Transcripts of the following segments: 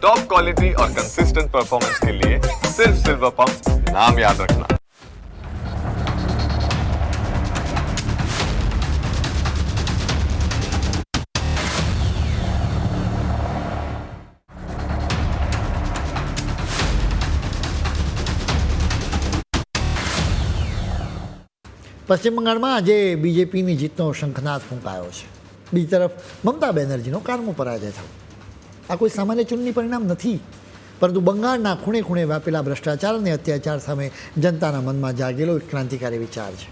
Top quality और consistent performance के लिए सिर्फ सिल्वर पंप नाम याद रखना। પશ્ચિમ બંગાળમાં આજે બીજેપીની જીતનો શંખનાદ ફૂંકાયો છે. બીજી તરફ મમતા બેનર્જીનો કારમો પરાજય થયો. આ કોઈ સામાન્ય ચૂંટણી પરિણામ નથી, પરંતુ બંગાળના ખૂણે ખૂણે વ્યાપેલા ભ્રષ્ટાચાર અને અત્યાચાર સામે જનતાના મનમાં જાગેલો એક ક્રાંતિકારી વિચાર છે.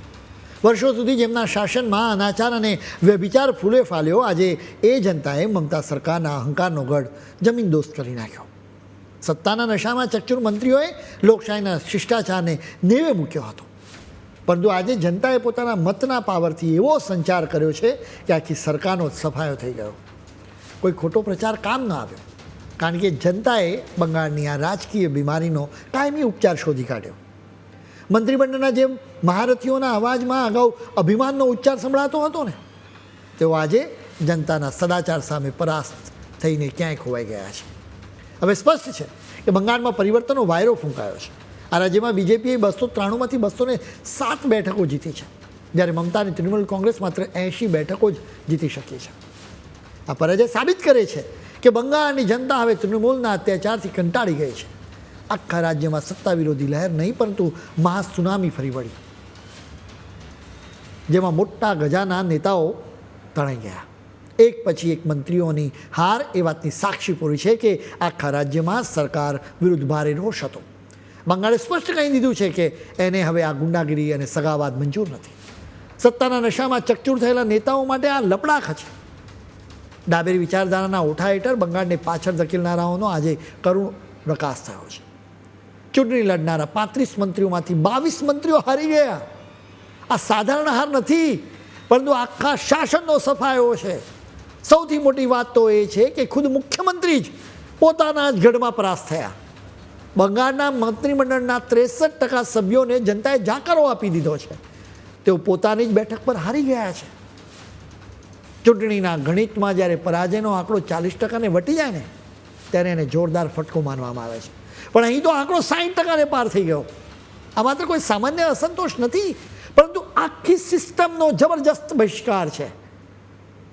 વર્ષો સુધી જેમના શાસનમાં અનાચાર અને વ્યભિચાર ફૂલે ફાલ્યો, આજે એ જનતાએ મમતા સરકારના અહંકારનો ગઢ જમીનદોસ્ત કરી નાખ્યો. સત્તાના નશામાં ચકચૂર મંત્રીઓએ લોકશાહીના શિષ્ટાચારને નેવે મૂક્યો હતો, પરંતુ આજે જનતાએ પોતાના મતના પાવરથી એવો સંચાર કર્યો છે કે આખી સરકારનો સફાયો થઈ ગયો. કોઈ ખોટો પ્રચાર કામ ન આવ્યો, કારણ કે જનતાએ બંગાળની આ રાજકીય બીમારીનો કાયમી ઉપચાર શોધી કાઢ્યો. મંત્રીમંડળના જે મહારથીઓના અવાજમાં અગાઉ અભિમાનનો ઉચ્ચાર સંભળાતો હતો ને, તેઓ આજે જનતાના સદાચાર સામે પરાસ્ત થઈને ક્યાંય ખોવાઈ ગયા છે. હવે સ્પષ્ટ છે કે બંગાળમાં પરિવર્તનનો વાયરો ફૂંકાયો છે. આ રાજ્યમાં બીજેપીએ 293માંથી 207 બેઠકો જીતી છે, જ્યારે મમતા અને તૃણમૂલ કોંગ્રેસ માત્ર 80 બેઠકો જ જીતી શકી છે. આ પરાજય સાબિત કરે છે કે બંગાળની જનતા હવે તૃણમૂલના અત્યાચારથી કંટાળી ગઈ છે. આખા રાજ્યમાં સત્તા વિરોધી લહેર નહીં, પરંતુ મહા સુનામી ફરી વળી, જેમાં મોટા ગજાના નેતાઓ તણાઈ ગયા. એક પછી એક મંત્રીઓની હાર એ વાતની સાક્ષી પૂરી છે કે આખા રાજ્યમાં સરકાર વિરુદ્ધ ભારે રોષ હતો. બંગાળે સ્પષ્ટ કહી દીધું છે કે એને હવે આ ગુંડાગીરી અને સગાવાદ મંજૂર નથી. સત્તાના નશામાં ચકચૂર થયેલા નેતાઓ માટે આ લપડાખ છે. ડાબેરી વિચારધારાના ઓઠા હેઠળ બંગાળને પાછળ ધકેલનારાઓનો આજે કરુણ પ્રકાશ થયો છે. ચૂંટણી લડનારા 35 મંત્રીઓમાંથી 22 મંત્રીઓ હારી ગયા. આ સાધારણ હાર નથી, પરંતુ આખા શાસનનો સફાયો છે. સૌથી મોટી વાત તો એ છે કે ખુદ મુખ્યમંત્રી જ પોતાના જ ગઢમાં પરાસ્ત થયા. બંગાળના મંત્રીમંડળના 63% સભ્યોને જનતાએ જાકારો આપી દીધો છે. તેઓ પોતાની જ બેઠક પર હારી ગયા છે. ચૂંટણીના ગણિતમાં જ્યારે પરાજયનો આંકડો 40%ને વટી જાય ને, ત્યારે એને જોરદાર ફટકો માનવામાં આવે છે. પણ અહીં તો આંકડો 60%ને પાર થઈ ગયો. આ માત્ર કોઈ સામાન્ય અસંતોષ નથી, પરંતુ આખી સિસ્ટમનો જબરજસ્ત બહિષ્કાર છે.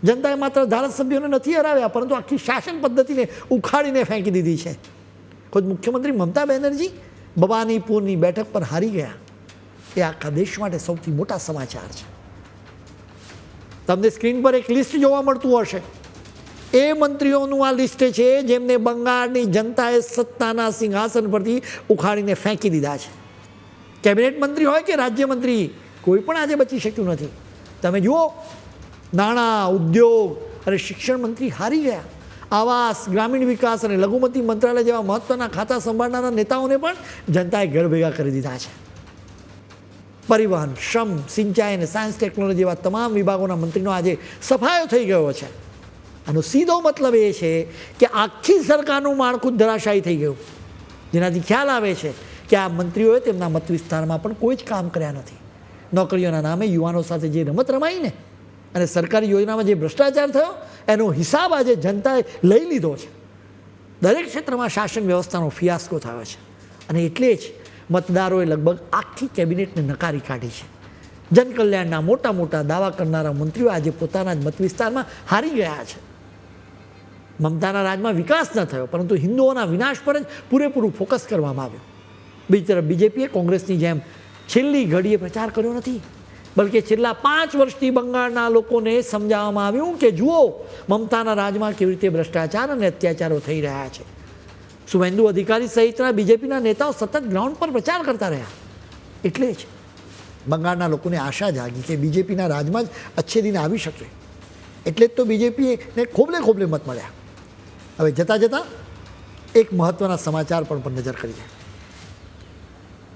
જનતાએ માત્ર ધારાસભ્યોને નથી હરાવ્યા, પરંતુ આખી શાસન પદ્ધતિને ઉખાડીને ફેંકી દીધી છે. ખુદ મુખ્યમંત્રી મમતા બેનર્જી ભવાનીપુરની બેઠક પર હારી ગયા. એ આખા દેશ માટે સૌથી મોટા સમાચાર છે. તમને સ્ક્રીન પર એક લિસ્ટ જોવા મળતું હશે. એ મંત્રીઓનું આ લિસ્ટ છે જેમને બંગાળની જનતાએ સત્તાના સિંહાસન પરથી ઉખાડીને ફેંકી દીધા છે. કેબિનેટ મંત્રી હોય કે રાજ્યમંત્રી, કોઈ પણ આજે બચી શક્યું નથી. તમે જુઓ, નાણાં, ઉદ્યોગ અને શિક્ષણ મંત્રી હારી ગયા. આવાસ, ગ્રામીણ વિકાસ અને લઘુમતી મંત્રાલય જેવા મહત્ત્વના ખાતા સંભાળનારા નેતાઓને પણ જનતાએ ઘર ભેગા કરી દીધા છે. પરિવહન, શ્રમ, સિંચાઈ અને સાયન્સ ટેકનોલોજી જેવા તમામ વિભાગોના મંત્રીનો આજે સફાયો થઈ ગયો છે. આનો સીધો મતલબ એ છે કે આખી સરકારનું માળખું ધરાશાયી થઈ ગયું, જેનાથી ખ્યાલ આવે છે કે આ મંત્રીઓએ તેમના મત વિસ્તારમાં પણ કોઈ જ કામ કર્યા નથી. નોકરીઓના નામે યુવાનો સાથે જે રમત રમાઈને અને સરકારી યોજનામાં જે ભ્રષ્ટાચાર થયો, એનો હિસાબ આજે જનતાએ લઈ લીધો છે. દરેક ક્ષેત્રમાં શાસન વ્યવસ્થાનો ફિયાસ્કો થયો છે, અને એટલે જ મતદારોએ લગભગ આખી કેબિનેટને નકારી કાઢી છે. જનકલ્યાણના મોટા મોટા દાવા કરનારા મંત્રીઓ આજે પોતાના જ મત વિસ્તારમાં હારી ગયા છે. મમતાના રાજમાં વિકાસ ન થયો, પરંતુ હિન્દુઓના વિનાશ પર જ પૂરેપૂરું ફોકસ કરવામાં આવ્યું. બીજી તરફ બીજેપીએ કોંગ્રેસની જેમ છેલ્લી ઘડીએ પ્રચાર કર્યો નથી, બલકે છેલ્લા 5 વર્ષથી બંગાળના લોકોને સમજાવવામાં આવ્યું કે જુઓ, મમતાના રાજમાં કેવી રીતે ભ્રષ્ટાચાર અને અત્યાચારો થઈ રહ્યા છે. શુભેન્દુ અધિકારી સહિતના બીજેપીના નેતાઓ સતત ગ્રાઉન્ડ પર પ્રચાર કરતા રહ્યા. એટલે જ બંગાળના લોકોને આશા જાગી કે બીજેપીના રાજમાં જ અચ્છે દિન આવી શકે. એટલે જ તો બીજેપીને ખોબલે ખોબલે મત મળ્યા. હવે જતાં જતાં એક મહત્ત્વના સમાચાર પર નજર કરીએ.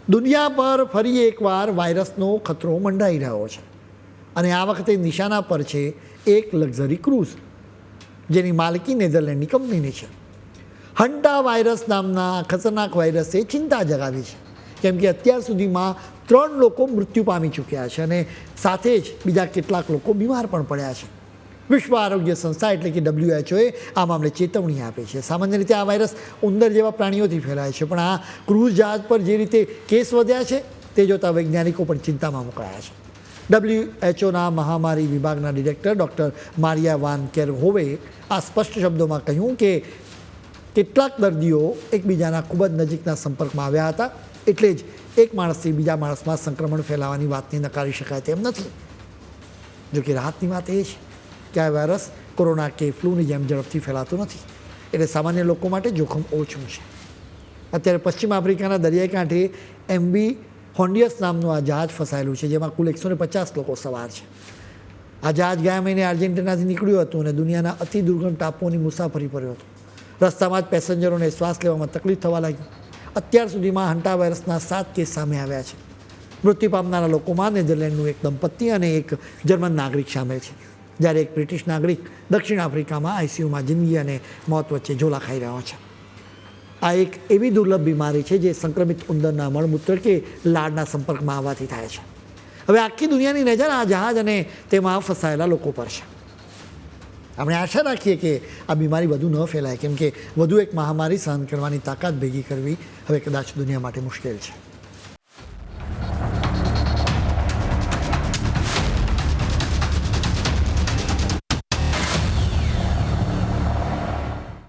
દુનિયા પર ફરી એકવાર વાયરસનો ખતરો મંડાઈ રહ્યો છે, અને આ વખતે નિશાના પર છે એક લક્ઝરી ક્રૂઝ, જેની માલિકી નેધરલેન્ડની કંપનીની છે. હંટા વાયરસ નામના ખતરનાક વાયરસે ચિંતા જગાવી છે, કેમ કે અત્યાર સુધીમાં 3 લોકો મૃત્યુ પામી ચૂક્યા છે, અને સાથે જ બીજા કેટલાક લોકો બીમાર પણ પડ્યા છે. વિશ્વ આરોગ્ય સંસ્થા એટલે કે WHO આ મામલે ચેતવણી આપે છે. સામાન્ય રીતે આ વાયરસ ઉંદર જેવા પ્રાણીઓથી ફેલાય છે, પણ આ ક્રૂઝ જહાજ પર જે રીતે કેસ વધ્યા છે તે જોતાં વૈજ્ઞાનિકો પણ ચિંતામાં મુકાયા છે. WHOના મહામારી વિભાગના ડિરેક્ટર ડૉક્ટર મારિયા વાન કેરહોવે આ સ્પષ્ટ શબ્દોમાં કહ્યું કે કેટલાક દર્દીઓ એકબીજાના ખૂબ જ નજીકના સંપર્કમાં આવ્યા હતા, એટલે જ એક માણસથી બીજા માણસમાં સંક્રમણ ફેલાવાની વાતને નકારી શકાય તેમ નથી. જોકે રાહતની વાત એ છે કે આ વાયરસ કોરોના કે ફ્લૂની જેમ ઝડપથી ફેલાતો નથી, એટલે સામાન્ય લોકો માટે જોખમ ઓછું છે. અત્યારે પશ્ચિમ આફ્રિકાના દરિયાઈ કાંઠે MV હોન્ડિયસ નામનું આ જહાજ ફસાયેલું છે, જેમાં કુલ 150 લોકો સવાર છે. આ જહાજ ગયા મહિને આર્જેન્ટિનાથી નીકળ્યું હતું અને દુનિયાના અતિ દુર્ગમ ટાપુઓની મુસાફરી કર્યો હતો. રસ્તામાં જ પેસેન્જરોને શ્વાસ લેવામાં તકલીફ થવા લાગી. અત્યાર સુધીમાં હંટા વાયરસના 7 કેસ સામે આવ્યા છે. મૃત્યુ પામનારા લોકોમાં નેધરલેન્ડનું એક દંપતી અને એક જર્મન નાગરિક સામેલ છે, જ્યારે એક બ્રિટિશ નાગરિક દક્ષિણ આફ્રિકામાં ICUમાં જિંદગી અને મોત વચ્ચે ઝોલા ખાઈ રહ્યો છે. આ એક એવી દુર્લભ બીમારી છે જે સંક્રમિત ઉંદરના મળમૂત્ર કે લાળના સંપર્કમાં આવવાથી થાય છે. હવે આખી દુનિયાની નજર આ જહાજ અને તેમાં ફસાયેલા લોકો પર છે. આપણે આશા રાખીએ કે આ બીમારી વધુ ન ફેલાય, કેમ કે વધુ એક મહામારી સહન કરવાની તાકાત ભેગી કરવી હવે કદાચ દુનિયા માટે મુશ્કેલ છે.